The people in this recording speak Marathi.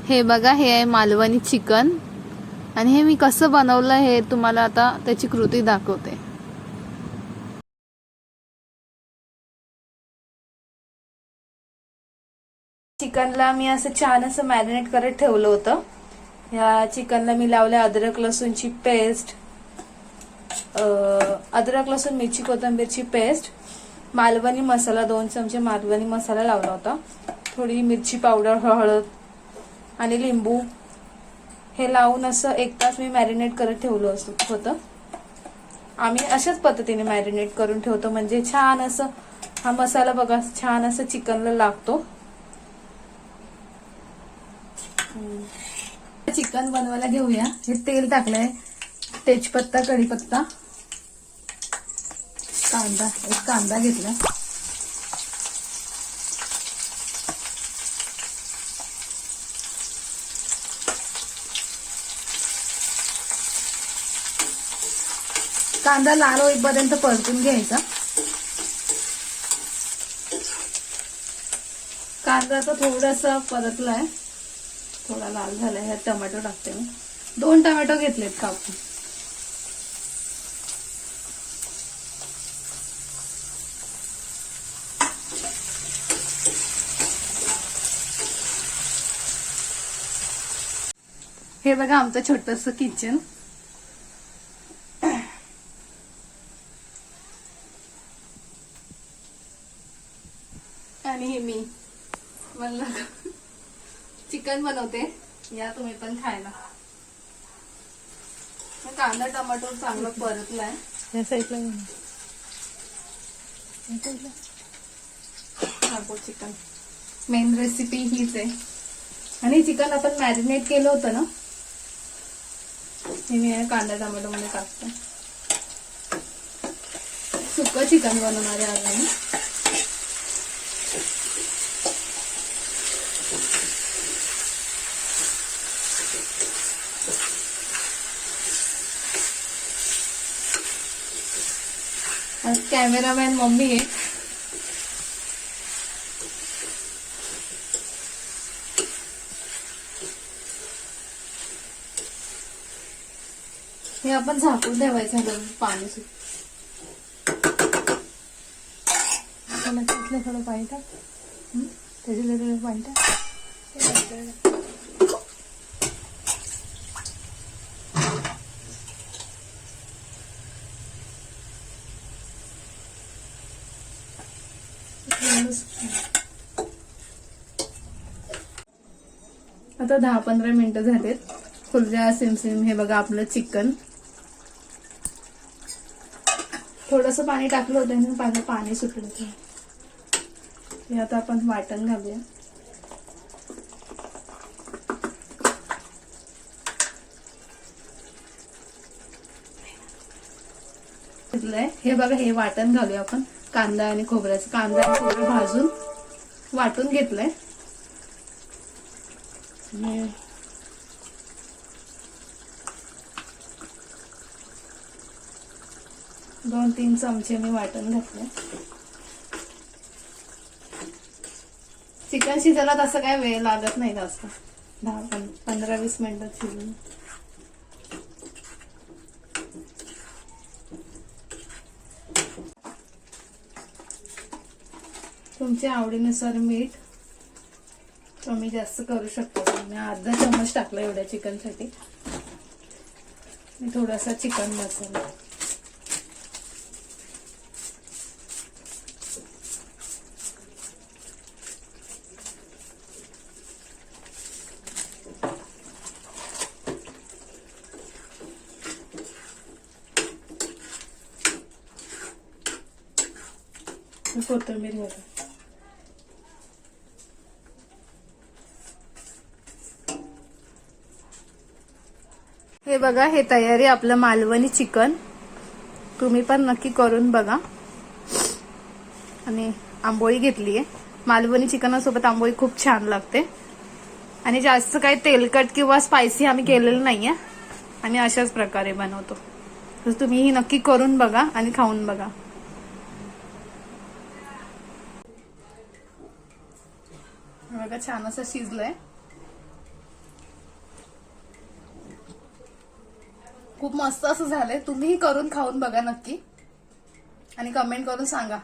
हे बघा, हे आहे मालवणी चिकन आणि हे मी कसं बनवलं हे तुम्हाला आता त्याची कृती दाखवते. चिकनला मी असं छान असं मॅरिनेट करत ठेवलं होतं. ह्या चिकनला मी लावले अद्रक लसूणची पेस्ट, अद्रक लसूण मिरची कोथिंबीरची पेस्ट, मालवणी मसाला 2 चमचे मालवणी मसाला लावला होता, थोडी मिरची पावडर, हळद आणि लिंबू हे लावून असं 1 तास मी मॅरिनेट करत ठेवलं होतं. आम्ही अशाच पद्धतीने मॅरिनेट करून ठेवतो, म्हणजे छान असं हा मसाला बघा छान असं चिकनला लागतो. चिकन बनवायला घेऊया. हे तेल टाकलंय, तेजपत्ता, कढीपत्ता, कांदा, एक कांदा घेतला, कांदा लाल होईपर्यंत परतून घ्यायचा. कांदा तर थोडासा परतलाय, थोडा लाल झालाय. ह्यात टोमॅटो टाकते मी, 2 टोमॅटो घेतलेत कापून. हे बघा आमचं छोटंसं किचन. आणि हे मी म्हणलं चिकन बनवते, या तुम्ही पण खायला. कांदा टोमॅटो चांगला परतलाय. या साईडला चिकन मेन रेसिपी हीच आहे. आणि चिकन आपण मॅरिनेट केलं होतं ना, हे मी कांदा टोमॅटो मध्ये टाकते. सुकं चिकन बनवणार आहे आज मी. आज कॅमेरामॅन मम्मी आहे. हे आपण झाकून ठेवायचं पाणी थोडं पाणी टाक, त्याच्या पाणी टाक. आता 10-15 मिनिटं झालेत. फुलजा सिमसिम. हे बघा आपलं चिकन. थोडस पाणी टाकलं होतं ना, पाणी सुटलं होतं. हे आता आपण वाटण घालूया. हे बघा हे वाटण घालूया आपण. कांदा आणि खोबऱ्याचं, कांदा आणि खोबरं भाजून वाटून घेतलंय. 2-3 चमचे मी वाटण घातले. चिकन शिजायला तसं काय वेळ लागत नाही जास्त, 10-15-20 मिनिटात शिजून. तुमच्या आवडीनुसार मीठ कमी जास्त करू शकता. मी अर्धा चम्मच टाकला एवढ्या चिकन साठी. थोडासा चिकन मसाला, कोथिंबीर घाला. हे बघा हे तयारी आपलं मालवणी चिकन. तुम्ही पण नक्की करून बघा. आणि आंबोळी घेतलीये. मालवणी चिकनासोबत आंबोळी खूप छान लागते. आणि जास्त काही तेलकट किंवा स्पायसी आम्ही केलेलं नाहीये. आणि अशाच प्रकारे बनवतो. तर तुम्ही ही नक्की करून बघा आणि खाऊन बघा. बघा छान असं शिजलंय. खूप मस्त असं झालंय. तुम्हीही करून खाऊन बघा नक्की आणि कमेंट करून सांगा.